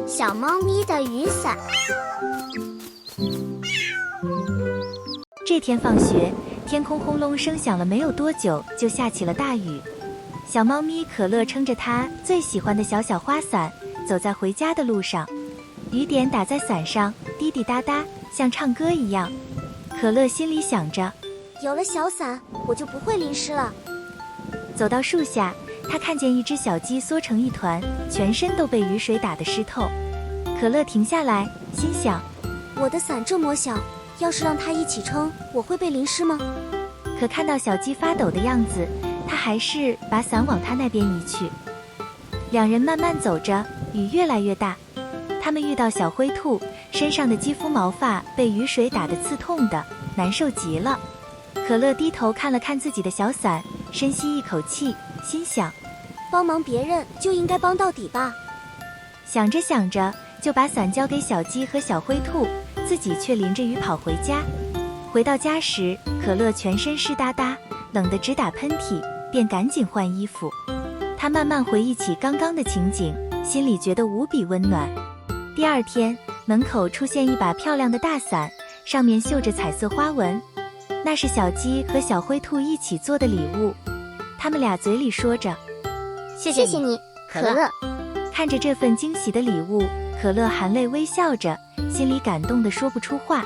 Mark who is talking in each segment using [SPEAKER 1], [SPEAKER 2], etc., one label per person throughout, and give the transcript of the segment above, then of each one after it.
[SPEAKER 1] 小猫咪的雨伞。
[SPEAKER 2] 这天放学，天空轰隆声响了，没有多久就下起了大雨。小猫咪可乐撑着它最喜欢的小小花伞，走在回家的路上。雨点打在伞上，滴滴答答，像唱歌一样。可乐心里想着，
[SPEAKER 1] 有了小伞，我就不会淋湿了。
[SPEAKER 2] 走到树下，他看见一只小鸡缩成一团，全身都被雨水打得湿透。可乐停下来，心想，
[SPEAKER 1] 我的伞这么小，要是让它一起撑，我会被淋湿吗？
[SPEAKER 2] 可看到小鸡发抖的样子，他还是把伞往它那边移去。两人慢慢走着，雨越来越大。他们遇到小灰兔，身上的肌肤毛发被雨水打得刺痛的，难受极了。可乐低头看了看自己的小伞，深吸一口气，心想，
[SPEAKER 1] 帮忙别人就应该帮到底吧。
[SPEAKER 2] 想着想着，就把伞交给小鸡和小灰兔，自己却淋着雨跑回家。回到家时，可乐全身湿哒哒，冷得直打喷嚏，便赶紧换衣服。他慢慢回忆起刚刚的情景，心里觉得无比温暖。第二天，门口出现一把漂亮的大伞，上面绣着彩色花纹，那是小鸡和小灰兔一起做的礼物。他们俩嘴里说着，
[SPEAKER 1] 谢谢你，可乐。
[SPEAKER 2] 看着这份惊喜的礼物，可乐含泪微笑着，心里感动得说不出话。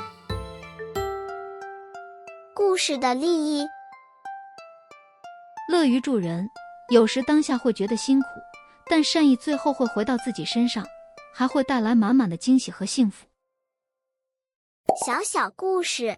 [SPEAKER 1] 故事的立意：
[SPEAKER 3] 乐于助人，有时当下会觉得辛苦，但善意最后会回到自己身上，还会带来满满的惊喜和幸福。
[SPEAKER 1] 小小故事。